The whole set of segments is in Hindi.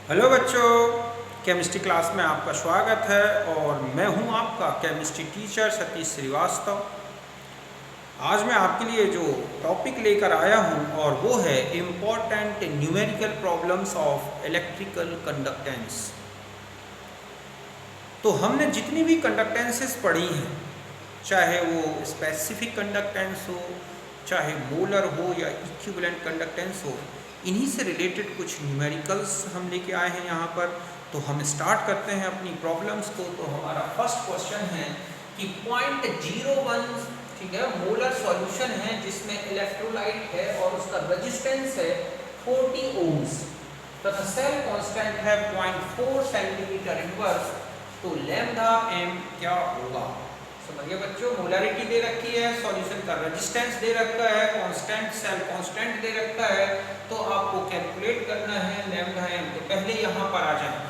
हेलो बच्चों, केमिस्ट्री क्लास में आपका स्वागत है और मैं हूं आपका केमिस्ट्री टीचर सतीश श्रीवास्तव। आज मैं आपके लिए जो टॉपिक लेकर आया हूं और वो है important numerical problems of electrical conductance. तो हमने जितनी भी कंडक्टेंसेस पढ़ी हैं, चाहे वो स्पेसिफिक कंडक्टेंस हो, चाहे मोलर हो या इक्विवेलेंट कंडक्टेंस हो, इन्हीं से रिलेटेड कुछ न्यूमेरिकल्स हम लेके आए हैं यहाँ पर। तो हम स्टार्ट करते हैं अपनी प्रॉब्लम्स को। तो हमारा फर्स्ट क्वेश्चन है कि 0.01 ठीक है मोलर सॉल्यूशन है जिसमें इलेक्ट्रोलाइट है और उसका रेजिस्टेंस है 40 ओम्स तथा सेल कांस्टेंट है 0.4 सेंटीमीटर इनवर्स। तो लैम्डा एम क्या होगा? समझिए बच्चों, मोलरिटी दे रखी है, सॉल्यूशन का रेजिस्टेंस दे रखा है, कांस्टेंट सेल कांस्टेंट दे रखा है, तो आपको कैलकुलेट करना है लैम्डा एम। तो पहले यहाँ पर आ जाए,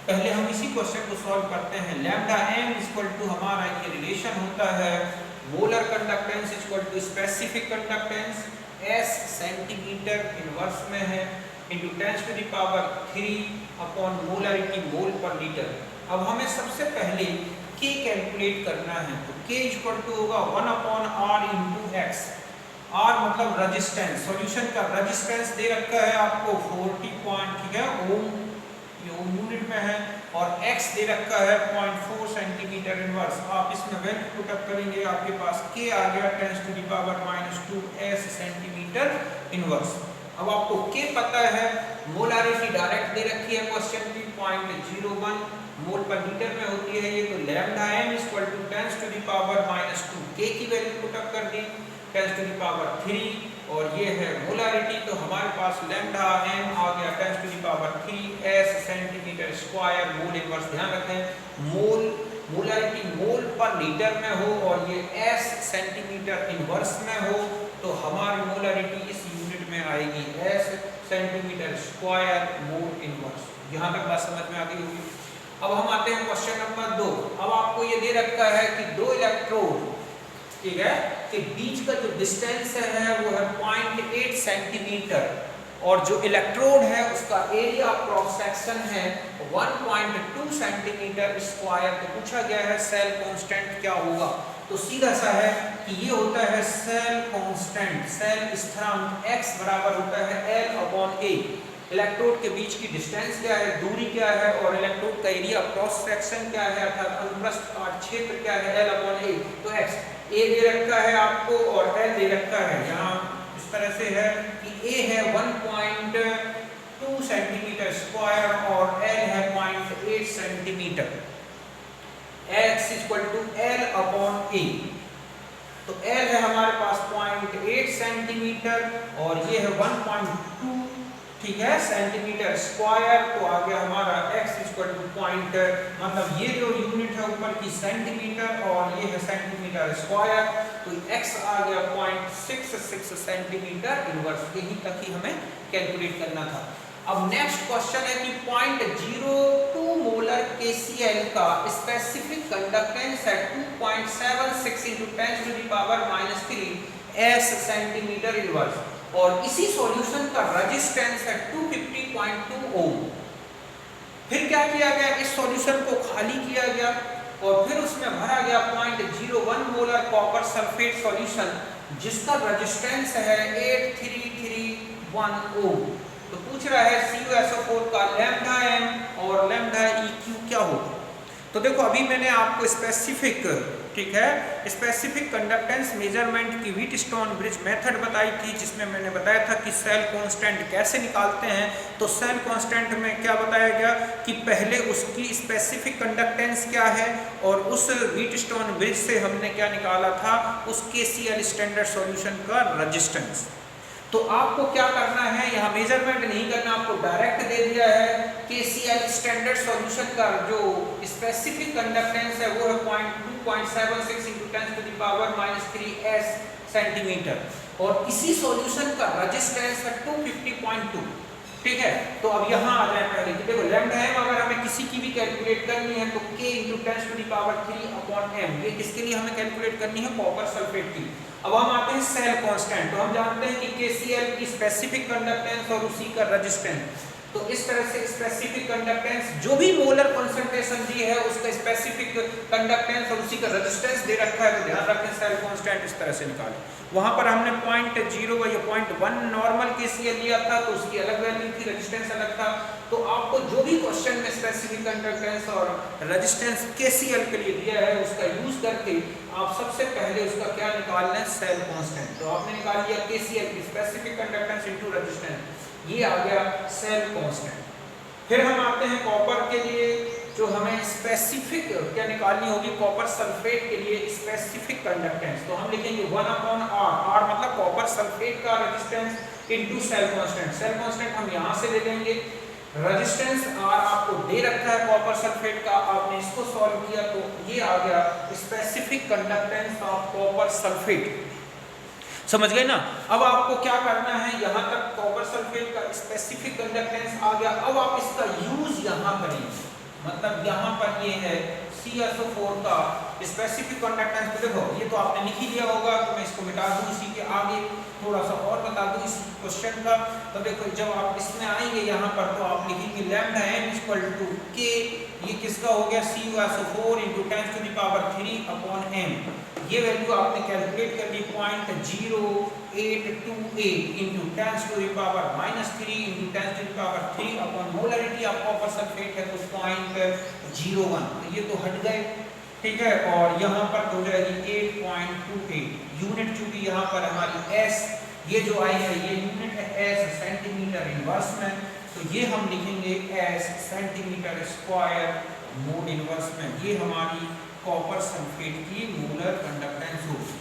पहले हम इसी क्वेश्चन को सॉल्व करते हैं। लैम्डा एम इक्वल टू हमारा ये रिलेशन होता है molar conductance equal to specific conductance, S centimetre inverse में है into 10 to the power 3 upon molarity mole per litre. अब हमें सबसे पहले K कैलकुलेट करना है। तो K इक्वल टू होगा 1 upon R into x. R मतलब रेजिस्टेंस, सॉल्यूशन का रेजिस्टेंस दे रखा है आपको 40 पॉइंट ठीक है ओम, ये ओम यूनिट में है, और X दे रखा है 0.4 सेंटीमीटर इनवर्स। आप इसमें वैल्यू पुट अप करेंगे, आपके पास K आ गया 10 to the power -2 S centimetre inverse. अब आपको K पता है, मोलारिटी डायरेक्ट दे रखी है क्वेश्चन की 0.01 मोल पर लीटर में होती है ये। तो lambda M equal to 10 to the power -2, K की वैल्यू पुट अप कर दी 10 टू द पावर 3 और ये है मोलारिटी। तो हमारे पास लैम्डा एम आ गया 10 to the power 3 S centimetre square mole inverse. ध्यान रखें मोल मोलारिटी मोल पर लीटर में हो और ये S सेंटीमीटर इनवर्स में हो, तो हमारी मोलारिटी इस यूनिट में आएगी S centimetre square mole inverse. यहाँ तक बात समझ में आ गई होगी। अब हम आते हैं क्वेश्चन नंबर 2। अब आपको ये दे रखा है कि दो इलेक्ट्रोड ठीक है के बीच का जो डिस्टेंस है वो है 0.8 सेंटीमीटर और जो इलेक्ट्रोड है उसका एरिया क्रॉस सेक्शन है 1.2 सेंटीमीटर स्क्वायर। तो पूछा गया है सेल कांस्टेंट क्या होगा? तो सीधा सा है कि ये होता है सेल कांस्टेंट, सेल स्थिरांक x बराबर होता है L/A। इलेक्ट्रोड के बीच की डिस्टेंस क्या है, दूरी क्या है, और इलेक्ट्रोड का एरिया क्रॉस सेक्शन क्या है अर्थात अनुप्रस्थ काट क्षेत्र क्या है L/A। तो x a दे रखा है आपको और L दे रखा है। यहाँ इस तरह से है कि a है 1.2 सेंटीमीटर स्क्वायर और L है 0.8 centimetre. x equal to L/A। तो L है हमारे पास 0.8 सेंटीमीटर और ये है 1.2 ठीक है सेंटीमीटर स्क्वायर। तो आ गया हमारा x इक्वल टू पॉइंट, मतलब ये जो यूनिट है ऊपर की सेंटीमीटर और ये है सेंटीमीटर स्क्वायर, तो x आ गया 0.66 सेंटीमीटर इनवर्स। यही तक ही हमें कैलकुलेट करना था। अब नेक्स्ट क्वेश्चन है कि 0.02 मोलर KCl का स्पेसिफिक कंडक्टेंस है 2.76 × 10 to the power -3 S centimetre inverse और इसी सॉल्यूशन का रेजिस्टेंस है 250.2 ओम। फिर क्या किया गया, इस सॉल्यूशन को खाली किया गया और फिर उसमें भरा गया 0.01 मोलर कॉपर सल्फेट सॉल्यूशन जिसका रेजिस्टेंस है 8331 ओम। तो पूछ रहा है CuSO4 का लैम्डा एम और लैम्डा EQ क्या होगा? तो देखो अभी मैंने आपको स्पेसिफिक ठीक है स्पेसिफिक कंडक्टेंस मेजरमेंट की व्हीटस्टोन ब्रिज मेथड बताई थी, जिसमें मैंने बताया था कि सेल कांस्टेंट कैसे निकालते हैं। तो सेल कांस्टेंट में क्या बताया गया कि पहले उसकी स्पेसिफिक कंडक्टेंस क्या है और उस व्हीटस्टोन ब्रिज से हमने क्या निकाला था, उस KCl स्टैंडर्ड सॉल्यूशन का रेजिस्टेंस। तो आपको क्या करना है, यहाँ मेजरमेंट नहीं करना, आपको डायरेक्ट दे दिया है KCl स्टैंडर्ड सॉल्यूशन का जो स्पेसिफिक कंडक्टेंस है वो है 2.76 × 10 to the power -3 S centimetre और इसी सॉल्यूशन का रेजिस्टेंस है 250.2 ठीक है। तो अब यहाँ आ जाए पहले कि देखो लैम्डा एम अगर हमें किसी की भी कैलकुलेट करनी है तो K × 10 to the power 3/m, ये किसके लिए हमें कैलकुलेट करनी है, कॉपर सल्फेट की। अब हम आते हैं सेल कांस्टेंट। तो हम जानते हैं कि KCl की स्पेसिफिक कंडक्टेंस और उसी का रेजिस्टेंस तो इस तरह से स्पेसिफिक कंडक्टेंस जो भी मोलर कंसंट्रेशन दी है उसका स्पेसिफिक कंडक्टेंस और उसी का रेजिस्टेंस दे रखा है, तो ध्यान रखें सेल कांस्टेंट इस तरह से निकालें। वहां पर हमने 0.0 या 0.1 नॉर्मल केसीएल लिया था तो उसकी अलग वैल्यू थी, रेजिस्टेंस अलग था। तो आपको जो भी क्वेश्चन में स्पेसिफिक कंडक्टेंस और रेजिस्टेंस केसीएल के लिए दिया है उसका यूज करके आप सबसे पहले उसका क्या निकालना है, सेल कांस्टेंट। तो आपने निकाल लिया केसीएल की स्पेसिफिक कंडक्टेंस इनटू रेजिस्टेंस, ये आ गया सेल कांस्टेंट। फिर हम आते हैं कॉपर के लिए, जो हमें स्पेसिफिक क्या निकालनी होगी, कॉपर सल्फेट के लिए स्पेसिफिक कंडक्टेंस। तो हम लिखेंगे 1/r, r मतलब कॉपर सल्फेट का resistance into cell constant. Cell constant हम यहां से ले लेंगे, रेजिस्टेंस r आपको दे रखा है कॉपर सल्फेट का, आपने इसको सॉल्व किया तो ये आ गया specific conductance of copper sulphate. समझ गए ना। अब आपको क्या करना है, यहां तक कॉपर सल्फेट का स्पेसिफिक कंडक्टेंस आ गया, अब आप इसका यूज यहां करेंगे, मतलब यहां पर ये है CSO4 का स्पेसिफिक कंडक्टेंस। तो देखो ये तो आपने लिख ही लिया होगा, तो मैं इसको मिटा दूं, इसी के आगे थोड़ा सा और बता दूं इस क्वेश्चन का। तो देखो जब आप इसमें आएंगे यहाँ पर तो आप लिखेंगे lambda m equal to k, ये किसका हो गया, CuSO4 × 10⁻³ ये वैल्यू आपने कैलकुलेट कर ली 0.0828 × 10⁻³ × मोलरिटी ऑफ कॉपर सल्फेट है तो 0.01, तो ये तो हट गए, ठीक है। और यहाँ पर हो जाएगी 8.28 यूनिट, चूंकि यहाँ पर हमारी s ये जो आई है ये यूनिट है s सेंटीमीटर इनवर्स में, तो ये हम लिखेंगे s centimetre square mole inverse में। ये हमारी कॉपर सल्फेट की मोलर कंडक्टेंस होगी।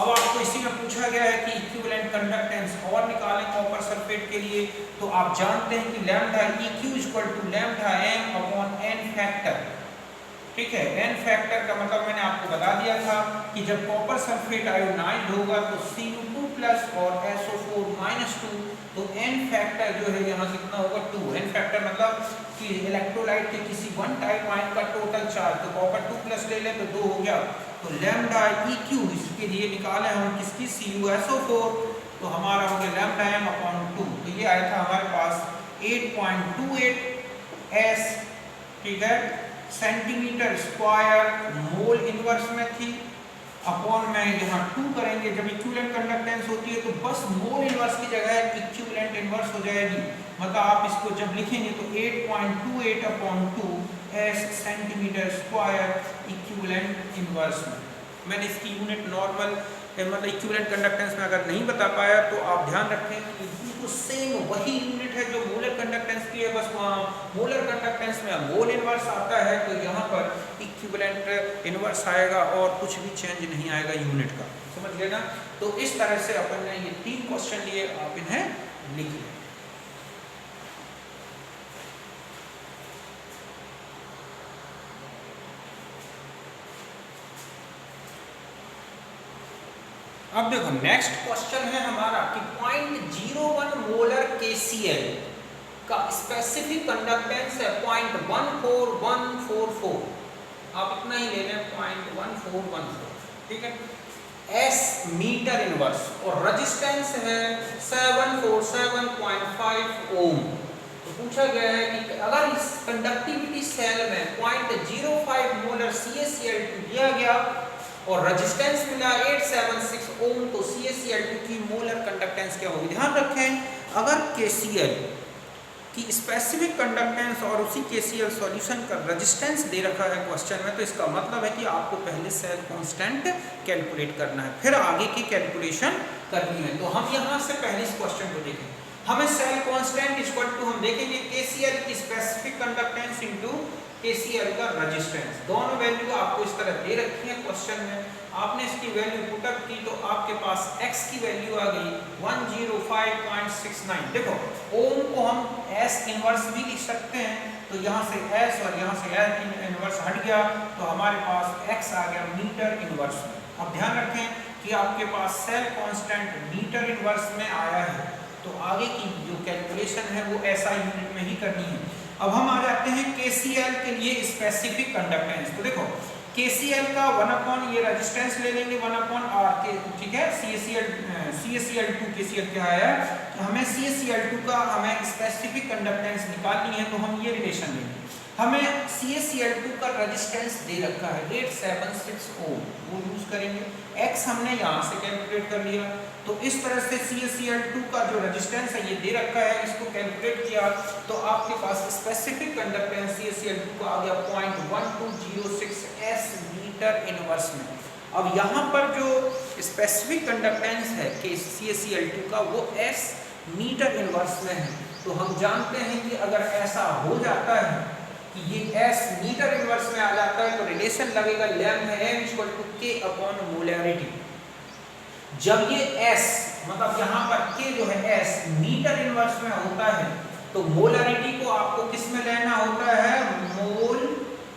अब आपको इसी में पूछा गया है कि इक्विवेलेंट कंडक्टेंस और निकालें कॉपर सल्फेट के लिए, तो आप जानते हैं कि lambda EQ = lambda m/n factor, ठीक है। n फैक्टर का मतलब मैंने आपको बता दिया था कि जब कॉपर सल्फेट आयोनाइज्ड होगा तो Cu2+ और SO4-2, तो n फैक्टर जो है यहाँ कितना होगा 2। n फैक्टर मतलब कि इलेक्ट्रोलाइट के किसी वन टाइप आयन का टोटल चार्ज, तो कॉपर 2+ ले लें तो 2 हो गया। तो लैम्डा EQ इसके लिए निकाले हम किसकी, CuSO4, तो हमारा हो गया लैम्डा m/2, तो ये आया था हमारे पास 8.28 s, ठीक है, सेंटीमीटर स्क्वायर मोल इनवर्स में थी, अपॉन में यहाँ 2 करेंगे। जब इक्विवेलेंट कंडक्टेंस होती है तो बस मोल इनवर्स की जगह इक्विवेलेंट इनवर्स हो जाएगी, मतलब आप इसको जब लिखेंगे तो 8.28/2 s centimetre square equivalent inverse में। मैंने इसकी यूनिट नॉर्मल मतलब इक्विवेलेंट कंडक्टेंस में अगर नहीं बता पाया तो आप ध्यान रखें कि बिल्कुल सेम वही यूनिट है जो मोलर कंडक्टेंस की है, बस वहाँ मोलर कंडक्टेंस में मोल इनवर्स आता है तो यहाँ पर इक्विवेलेंट इनवर्स आएगा और कुछ भी चेंज नहीं आएगा यूनिट का, समझ गए ना। तो इस तरह से अपन ने ये 3 क्वेश्चन लिए, आप इन्हें लिख लें। अब देखो नेक्स्ट क्वेश्चन है हमारा कि 0.01 मोलर KCl का स्पेसिफिक कंडक्टेंस है 0.14144, आप इतना ही ले लें 0.1414, ठीक है, S मीटर इनवर्स, और रेजिस्टेंस है 747.5 ओम। तो पूछा गया है कि अगर इस कंडक्टिविटी सेल में 0.05 मोलर CaCl2 दिया गया और रेजिस्टेंस मिला 876 ओम, तो CaCl2 की मोलर कंडक्टेंस क्या होगी। ध्यान रखें अगर KCl की स्पेसिफिक कंडक्टेंस और उसी KCl सॉल्यूशन का रेजिस्टेंस दे रखा है क्वेश्चन में, तो इसका मतलब है कि आपको पहले सेल कांस्टेंट कैलकुलेट करना है, फिर आगे की कैलकुलेशन करनी है। तो हम यहाँ से पहले इस क्वेश्चन को देखें, हमें सेल कांस्टेंट इक्वल टू हम देखेंगे KCl की स्पेसिफिक कंडक्टेंस इनटू KCl का रेजिस्टेंस। दोनों वैल्यू आपको इस तरह दे रखी है क्वेश्चन में, आपने इसकी वैल्यू पुटअप की तो आपके पास x की वैल्यू आ गई 105.69। देखो ओम को हम s इनवर्स भी लिख सकते हैं, तो यहाँ से s और यहाँ से s इनवर्स हट गया तो हमारे पास x आ गया मीटर इनवर्स में। अब ध्यान रखें कि आपके पास सेल कांस्टेंट मीटर इनवर्स में आया है, तो आगे की जो कैलकुलेशन है वो ऐसा यूनिट में ही करनी है। अब हम आ जाते हैं KCl के लिए स्पेसिफिक कंडक्टेंस। तो देखो KCl का 1 ये रेजिस्टेंस ले लेंगे 1/R के, ठीक है। CaCl2 KCl क्या है, हमें CaCl2 का हमें स्पेसिफिक कंडक्टेंस निकालनी है, तो हम ये रिलेशन लेंगे। हमें CaCl2 का रेजिस्टेंस दे रखा है 876 ओम, वो यूज करेंगे। X हमने यहाँ से कैलकुलेट कर लिया, तो इस तरह से CaCl2 का जो रेजिस्टेंस है ये दे रखा है, इसको कैलकुलेट किया तो आपके पास स्पेसिफिक कंडक्टेंस CaCl2 का आ गया 0.1206 S मीटर इनवर्स में। अब यहाँ पर जो स्पेसिफिक कंडक्टेंस है कि CaCl2 का वो S मीटर इनवर्स में है, तो हम जानते हैं कि अगर ऐसा हो जाता है कि ये S मीटर इनवर्स में आ जाता है तो रिलेशन लगेगा lambda m equal to K upon molarity. जब ये S मतलब यहाँ पर K जो है S मीटर इनवर्स में होता है तो मोलैरिटी को आपको किस में लेना होता है, मोल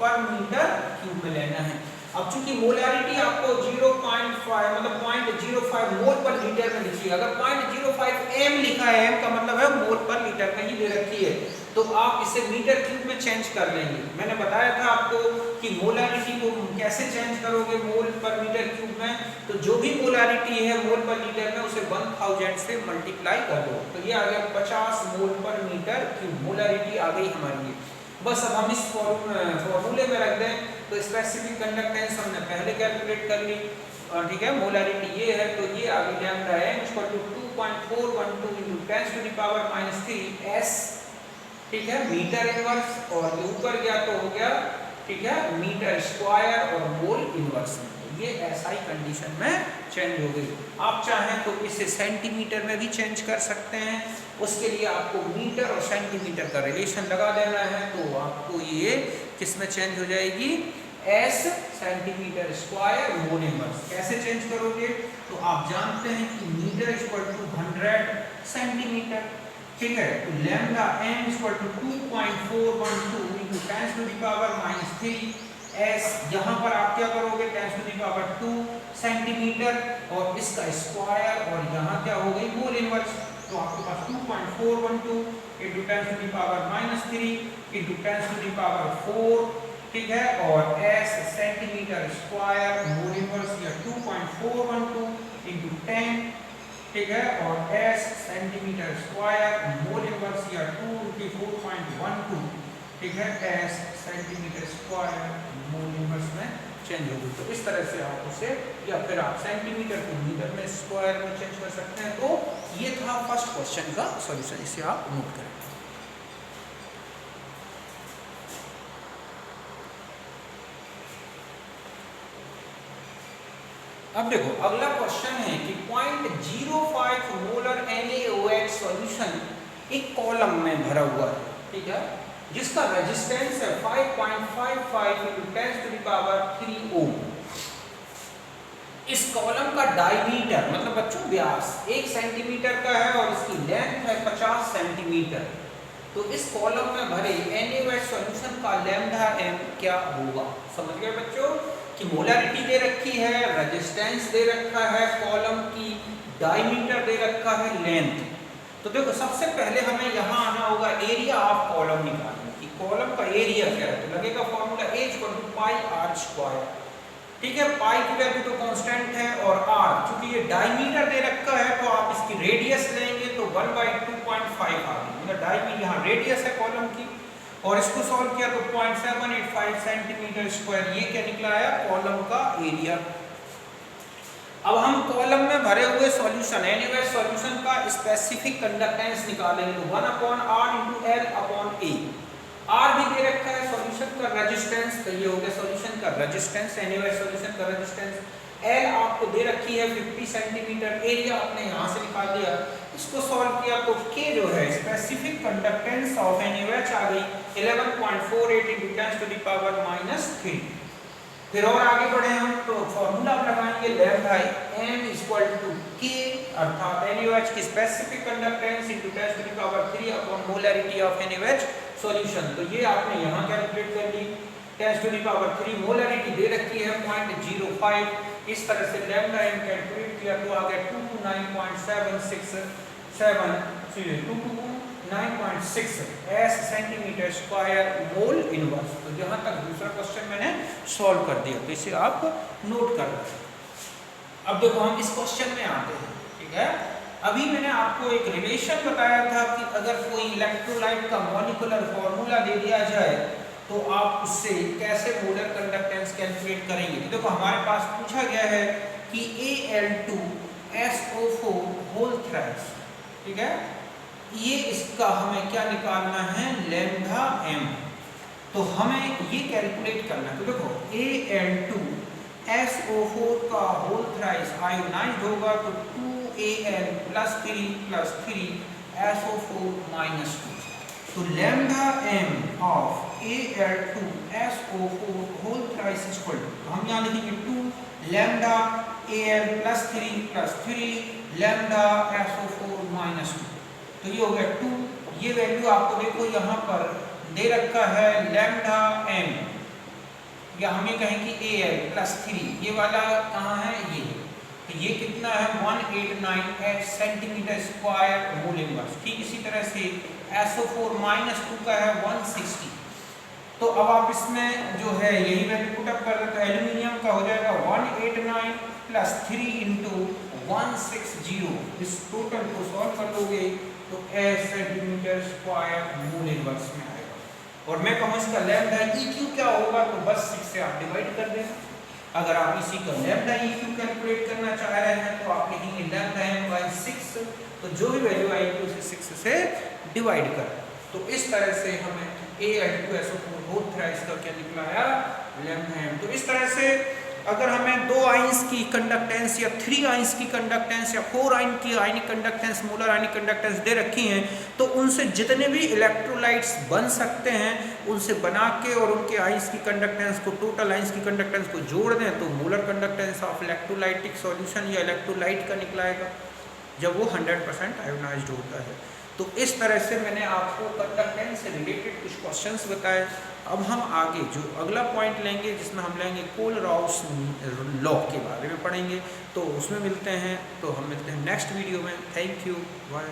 पर मीटर क्यूब में लेना है। अब चूंकि मोलैरिटी आपको 0.5 मतलब 0.05 मोल पर लीटर में लिखी है, अगर 0.05 m लिखा है, m का मतलब है मोल पर लीटर में ही दे रखी है, तो आप इसे मीटर क्यूब में चेंज कर लेंगे। मैंने बताया था आपको कि मोलैरिटी को कैसे चेंज करोगे मोल पर मीटर क्यूब में, तो जो भी मोलैरिटी है मोल पर लीटर में उसे 1000 से मल्टीप्लाई कर दो, तो ये आ गया 50 मोल पर मीटर क्यूब, मोलैरिटी आ गई हमारी। बस अब हम इस फॉर्मूले में रख दें तो स्पेसिफिक कंडक्टेंस हमने पहले कैलकुलेट कर ली, ठीक है। मोलैरिटी ये है तो ये आ गई lambda m equal to 2.412 into 10 to the power -3 S, ठीक है, मीटर इनवर्स, और ये ऊपर गया तो हो गया, ठीक है, मीटर स्क्वायर और मोल इनवर्स में। ये SI कंडीशन में चेंज हो गई। आप चाहें तो इसे सेंटीमीटर में भी चेंज कर सकते हैं, उसके लिए आपको मीटर और सेंटीमीटर का रिलेशन लगा देना है, तो आपको ये किस में चेंज हो जाएगी, S centimetre square mole inverse. कैसे चेंज करोगे, तो आप जानते हैं कि मीटर इक्वल टू 100 सेंटीमीटर, ठीक है, तो lambda m equal to 2.412 into 10 to the power -3 S, यहाँ पर आप क्या करोगे 10 to the power 2 सेंटीमीटर और इसका स्क्वायर, और यहाँ क्या हो गई मोल इनवर्स, तो आपके पास 2.412 into 10 to the power -3 into 10 to the power 4, ठीक है, और S centimetre square mole inverse या 2.412 into 10, ठीक है, और S centimetre square mole inverse या 2 into 4.12, ठीक है, S centimetre square mole inverse में चेंज होगी। तो इस तरह से आप उसे, या फिर आप सेंटीमीटर को मीटर में स्क्वायर में चेंज कर सकते हैं। तो ये था फर्स्ट क्वेश्चन का सॉल्यूशन, इसे आप नोट करें। अब देखो अगला क्वेश्चन है कि 0.05 मोलर NaOH सॉल्यूशन एक कॉलम में भरा हुआ है, ठीक है, जिसका रेजिस्टेंस है 5.55 into 10 to the power 3 ओम। इस कॉलम का डायमीटर मतलब बच्चों व्यास 1 सेंटीमीटर का है और इसकी लेंथ है 50 सेंटीमीटर। तो इस कॉलम में भरे NaOH सॉल्यूशन का लैम्डा m क्या होगा। समझ गए बच्चों कि मोलैरिटी दे रखी है, रेजिस्टेंस दे रखा है, कॉलम की डायमीटर दे रखा है, लेंथ। तो देखो सबसे पहले हमें यहाँ आना होगा एरिया ऑफ कॉलम निकालने की, कॉलम का एरिया क्या है, तो लगेगा फॉर्मूला H = πr², ठीक है। पाई की वैल्यू तो कांस्टेंट है और r क्योंकि ये डायमीटर दे रखा है तो आप इसकी रेडियस लेंगे तो 1/2.5 आ गई, मतलब डायमीटर यहाँ रेडियस है कॉलम की, और इसको सॉल्व किया तो 0.785 सेंटीमीटर स्क्वायर, ये क्या निकला है कॉलम का एरिया। अब हम कॉलम में भरे हुए सॉल्यूशन NaOH सॉल्यूशन का स्पेसिफिक कंडक्टेंस निकालेंगे, तो 1/R × L/A। R भी दे रखा है सॉल्यूशन का रेजिस्टेंस, तो ये हो गया सॉल्यूशन का रेजिस्टेंस, NaOH सॉल्यूशन का रेजिस्टेंस। L आपको दे रखी है 50 सेंटीमीटर, एरिया आपने यहाँ से निकाल दिया, इसको सॉल्व किया तो K जो है स्पेसिफिक कंडक्टेंस ऑफ NaOH आ गई 11.48 × 10 to the power -3। फिर और आगे बढ़े हम तो फॉर्मूला लगाएंगे लैम्डा m = K, अर्थात NaOH की specific conductance × 10 to the power 3 upon molarity of NaOH solution. तो ये आपने यहाँ कैलकुलेट कर ली, 10 to the power 3 मोलैरिटी दे रखी है 0.05, इस तरह से लैम्डा m कैलकुलेट किया तो आ गया 229.767 9.6 S centimetre square mole inverse. तो जहां तक दूसरा क्वेश्चन मैंने सॉल्व कर दिया, तो इसे आप नोट कर लें। अब देखो हम इस क्वेश्चन में आते हैं, ठीक है। अभी मैंने आपको एक रिलेशन बताया था कि अगर कोई इलेक्ट्रोलाइट का मॉलिक्यूलर फॉर्मूला दे दिया जाए तो आप उससे कैसे मोलर कंडक्टेंस कैलकुलेट करेंगे। तो देखो हमारे पास पूछा गया है कि Al2SO4 होल थ्राइस, ठीक है, ये इसका हमें क्या निकालना है, लैम्डा m। तो हमें ये कैलकुलेट करना है। तो देखो Al2SO4 का होल थ्राइस आयोनाइज्ड होगा तो 2Al + 3 SO4 - 2। तो lambda m of Al2SO4 whole thrice equal to, हम यहाँ लिखेंगे 2 लैम्डा Al + 3 लैम्डा SO4 - 2। तो ये हो गया 2। ये वैल्यू आपको देखो यहाँ पर दे रखा है लैम्डा m, या हम ये कहें कि Al + 3, ये वाला कहाँ है, ये। तो ये कितना है 189 सेंटीमीटर स्क्वायर मोल इनवर्स। ठीक इसी तरह से SO4 - 2 का है 160। तो अब आप इसमें जो है यही वैल्यू पुट अप कर देते हैं। एल्यूमिनियम का हो जाएगा 189 + 3 × 160। इस टोटल को सॉल्व कर लोगे तो सेंटीमीटर स्क्वायर मोल इनवर्स में आएगा। और मैं कहूँ इसका लैम्डा EQ क्या होगा, तो बस 6 से आप डिवाइड कर देना। अगर आप इसी का लैम्डा EQ कैलकुलेट करना चाह रहे हैं तो आप लिखेंगे लैम्डा m/6। तो जो भी वैल्यू आएगी उसे 6 से डिवाइड कर। तो इस तरह से हमें Al2SO4 होल थ्राइस का क्या निकला, लैम्डा m। तो इस तरह से अगर हमें 2 आयंस की कंडक्टेंस या 3 आयंस की कंडक्टेंस या 4 आयन की ionic conductance, molar ionic conductance दे रखी हैं, तो उनसे जितने भी इलेक्ट्रोलाइट्स बन सकते हैं उनसे बना के और उनके आयंस की कंडक्टेंस को, टोटल आयंस की कंडक्टेंस को जोड़ दें तो molar conductance of electrolytic solution या इलेक्ट्रोलाइट का निकलाएगा जब वो 100% आयोनाइज्ड होता है। तो इस तरह से मैंने आपको कंडक्टेंस से रिलेटेड कुछ क्वेश्चंस बताए। अब हम आगे जो अगला पॉइंट लेंगे जिसमें हम लेंगे कोलराउस लॉ के बारे में पढ़ेंगे, तो उसमें मिलते हैं। तो हम मिलते हैं नेक्स्ट वीडियो में। Thank you, bye.